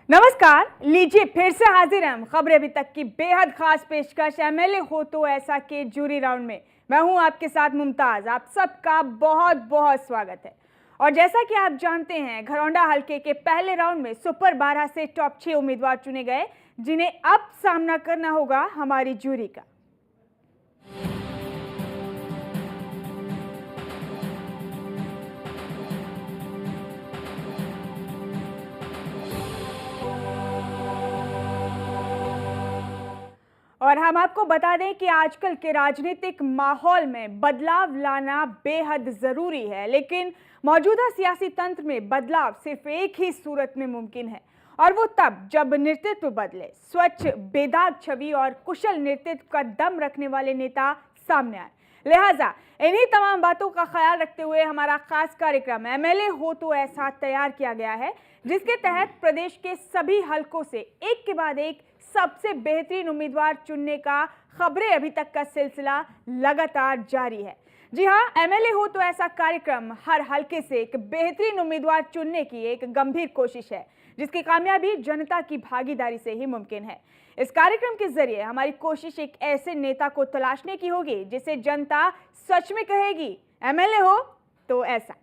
नमस्कार, लीजिए फिर से हाजिर हम खबरें अभी तक की बेहद खास पेशकश एमएलए हो तो ऐसा के जूरी राउंड में। मैं हूं आपके साथ मुमताज। आप सबका बहुत बहुत स्वागत है। और जैसा कि आप जानते हैं, घरौंडा हलके के पहले राउंड में सुपर 12 से टॉप 6 उम्मीदवार चुने गए, जिन्हें अब सामना करना होगा हमारी जूरी का। और हम आपको बता दें कि आजकल के राजनीतिक माहौल में बदलाव लाना बेहद जरूरी है, लेकिन मौजूदा सियासी तंत्र में बदलाव सिर्फ एक ही सूरत में मुमकिन है, और वो तब जब नेतृत्व बदले। स्वच्छ, बेदाग छवि और कुशल नेतृत्व का दम रखने वाले नेता सामने आए। लिहाजा इन्हीं तमाम बातों का ख्याल रखते हुए हमारा खास कार्यक्रम एमएलए हो तो ऐसा तैयार किया गया है, जिसके तहत प्रदेश के सभी हलकों से एक के बाद एक सबसे बेहतरीन उम्मीदवार चुनने का खबरें अभी तक का सिलसिला लगातार जारी है। जी हां, एमएलए हो तो ऐसा कार्यक्रम हर हलके से एक बेहतरीन उम्मीदवार चुनने की एक गंभीर कोशिश है, जिसकी कामयाबी जनता की भागीदारी से ही मुमकिन है। इस कार्यक्रम के जरिए हमारी कोशिश एक ऐसे नेता को तलाशने की होगी जिसे जनता सच में कहेगी एमएलए हो तो ऐसा।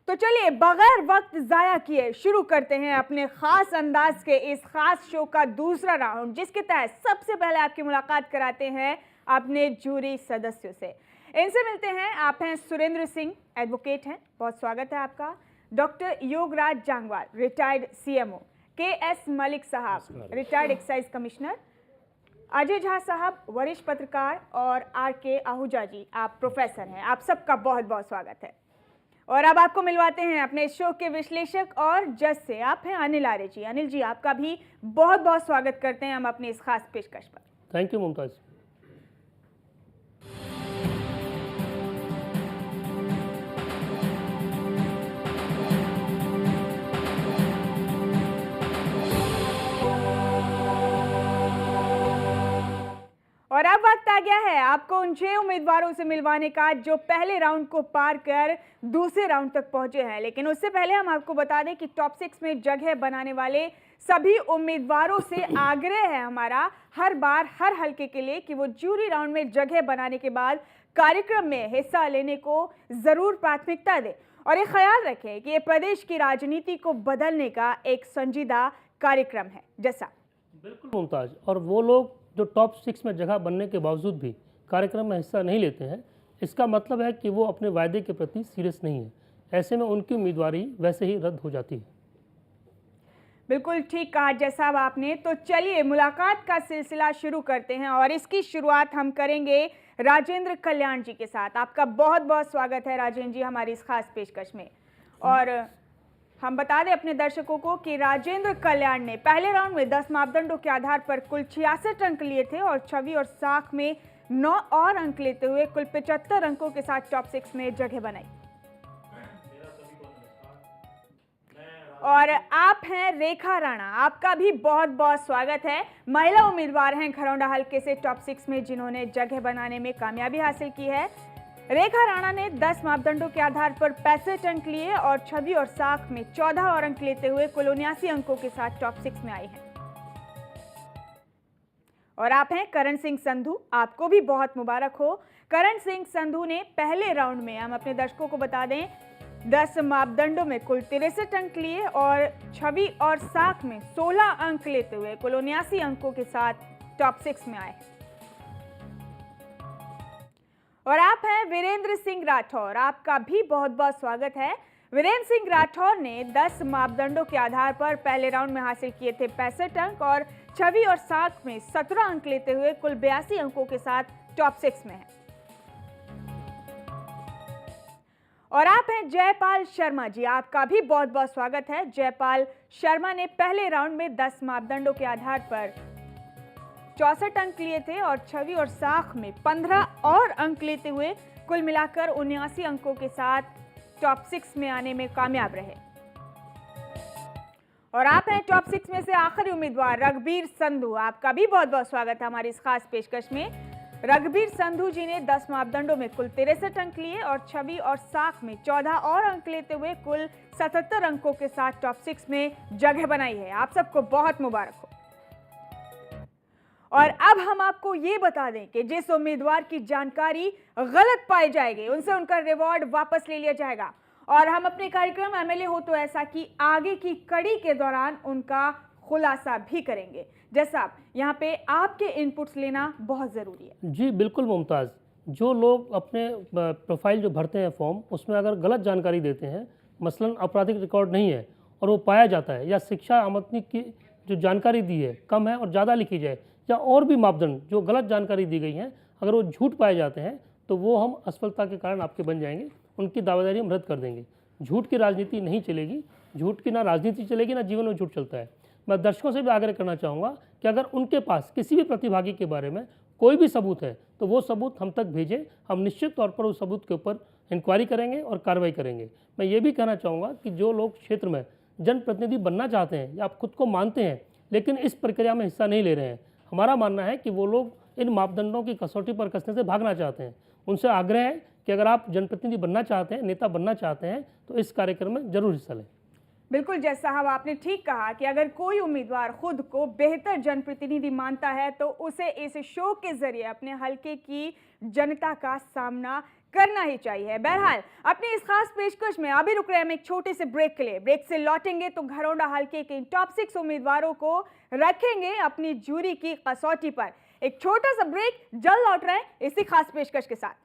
तो चलिए बगैर वक्त जाया किए शुरू करते हैं अपने खास अंदाज के इस खास शो का दूसरा राउंड, जिसके तहत सबसे पहले आपकी मुलाकात कराते हैं अपने जूरी सदस्यों से। इनसे मिलते हैं। आप हैं सुरेंद्र सिंह, एडवोकेट हैं, बहुत स्वागत है आपका। Doctor Yograj Jangwal, retired CMO. K S. Malik साहब, retired excise commissioner. Ajay Jha साहब, वरिष्ठ पत्रकार। और आर.के. आहूजा जी, आप प्रोफेसर हैं। आप सबका बहुत बहुत स्वागत है। और अब आपको मिलवाते हैं अपने शो के विश्लेषक और जज से। आप हैं अनिल आर्य जी। अनिल जी, आपका भी बहुत बहुत स्वागत करते हैं हम अपनी इस खास पेशकश पर। Thank you Mumtaz. और अब वक्त आ गया है आपको उन 6 उम्मीदवारों से मिलवाने का जो पहले राउंड को पार कर दूसरे राउंड तक पहुंचे हैं। लेकिन उससे पहले हम आपको बता दें कि टॉप 6 में जगह बनाने वाले सभी उम्मीदवारों से आग्रह है हमारा हर बार हर हलके के लिए कि वो जूरी राउंड में जगह बनाने के बाद कार्यक्रम में हिस्सा लेने को जरूर प्राथमिकता दें, और ये ख्याल रखें कि ये प्रदेश की राजनीति को बदलने का एक संजीदा कार्यक्रम है। जैसा बिल्कुल मुमताज। और वो लोग जो टॉप 6 में जगह बनने के बावजूद भी कार्यक्रम में हिस्सा नहीं लेते हैं, इसका मतलब है कि वो अपने वायदे के प्रति सीरियस नहीं है। ऐसे में उनकी उम्मीदवारी वैसे ही रद्द हो जाती है। बिल्कुल ठीक कहा जैसा आपने। तो चलिए मुलाकात का सिलसिला शुरू करते हैं, और इसकी शुरुआत हम करेंगे राजेंद्र कल्याण जी के साथ। आपका बहुत बहुत स्वागत है राजेंद्र जी हमारी इस खास पेशकश में। और हम बता दें अपने दर्शकों को कि राजेंद्र कल्याण ने पहले राउंड में 10 मापदंडों के आधार पर कुल 66 अंक लिए थे, और छवि और साख में 9 और अंक लेते हुए कुल 75 अंकों के साथ टॉप 6 में जगह बनाई। और आप हैं रेखा राणा। आपका भी बहुत बहुत स्वागत है। महिला उम्मीदवार हैं घरौंडा हलके से टॉप 6 में, जिन्होंने जगह बनाने में कामयाबी हासिल की है। रेखा राणा ने 10 मापदंडों के आधार पर 65 अंक लिए, और छवि और साख में 14 और अंक लेते हुए कुल 79 अंकों के साथ टॉप 6 में आई हैं। और आप हैं करण सिंह संधू। आपको भी बहुत मुबारक हो। करण सिंह संधू ने पहले राउंड में, हम अपने दर्शकों को बता दें, 10 मापदंडों में कुल 63 अंक लिए, और छवि और साख में 16 अंक लेते हुए कुल 79 अंकों के साथ टॉप 6 में आए। और आप हैं वीरेंद्र सिंह राठौर। आपका भी बहुत बहुत स्वागत है। वीरेंद्र सिंह राठौर ने 10 मापदंडों के आधार पर पहले राउंड में हासिल किए थे 65 अंक, और छवि और साख में 17 अंक लेते हुए कुल 82 अंकों के साथ टॉप 6 में है। और आप हैं जयपाल शर्मा जी। आपका भी बहुत बहुत स्वागत है। जयपाल शर्मा ने पहले राउंड में 10 मापदंडों के आधार पर 64 अंक लिए थे, और छवि और साख में 15 और अंक लेते हुए कुल मिलाकर 79 अंकों के साथ टॉप 6 में आने में कामयाब रहे। और आप हैं टॉप 6 में से आखिरी उम्मीदवार रघबीर संधू। आपका भी बहुत बहुत स्वागत है हमारी इस खास पेशकश में। रघबीर संधू जी ने 10 मापदंडों में कुल 63 अंक लिए और छवि और साख में 14 और अंक लेते हुए कुल 77 अंकों के साथ टॉप 6 में जगह बनाई है। आप सबको बहुत मुबारक हो। और अब हम आपको ये बता दें कि जिस उम्मीदवार की जानकारी गलत पाई जाएगी उनसे उनका रिवॉर्ड वापस ले लिया जाएगा। और हम अपने कार्यक्रम एमएलए हो तो ऐसा कि आगे की कड़ी के दौरान उनका खुलासा भी करेंगे। जैसा यहाँ पे आपके इनपुट्स लेना बहुत ज़रूरी है। जी बिल्कुल मुमताज़, जो लोग अपने प्रोफाइल जो भरते हैं फॉर्म, उसमें अगर गलत जानकारी देते हैं, मसलन आपराधिक रिकॉर्ड नहीं है और वो पाया जाता है, या शिक्षा आमदनी की जो जानकारी दी है कम है और ज़्यादा लिखी जाए, या और भी मापदंड जो गलत जानकारी दी गई हैं अगर वो झूठ पाए जाते हैं, तो वो हम असफलता के कारण आपके बन जाएंगे, उनकी दावेदारी हम रद्द कर देंगे। झूठ की राजनीति नहीं चलेगी, झूठ की ना राजनीति चलेगी ना जीवन में झूठ चलता है। मैं दर्शकों से भी आग्रह करना चाहूँगा कि अगर उनके पास किसी भी प्रतिभागी के बारे में कोई भी सबूत है तो वो सबूत हम तक भेजें। हम निश्चित तौर पर उस सबूत के ऊपर इंक्वायरी करेंगे और कार्रवाई करेंगे। मैं ये भी कहना चाहूँगा कि जो लोग क्षेत्र में जनप्रतिनिधि बनना चाहते हैं या आप खुद को मानते हैं लेकिन इस प्रक्रिया में हिस्सा नहीं ले रहे हैं, हमारा मानना है कि वो लोग इन मापदंडों की कसौटी पर कसने से भागना चाहते हैं। उनसे आग्रह है कि अगर आप जनप्रतिनिधि बनना चाहते हैं, नेता बनना चाहते हैं, तो इस कार्यक्रम में जरूर हिस्सा लें। बिल्कुल, जैसा साहब आपने ठीक कहा कि अगर कोई उम्मीदवार खुद को बेहतर जनप्रतिनिधि मानता है तो उसे इस शो के जरिए अपने हलके की जनता का सामना करना ही चाहिए। बहरहाल अपनी इस खास पेशकश में अभी रुक रहे हम एक छोटे से ब्रेक के लिए। ब्रेक से लौटेंगे तो घरौंडा हलके के टॉप 6 उम्मीदवारों को रखेंगे अपनी जूरी की कसौटी पर। एक छोटा सा ब्रेक, जल्द लौट रहे हैं इसी खास पेशकश के साथ।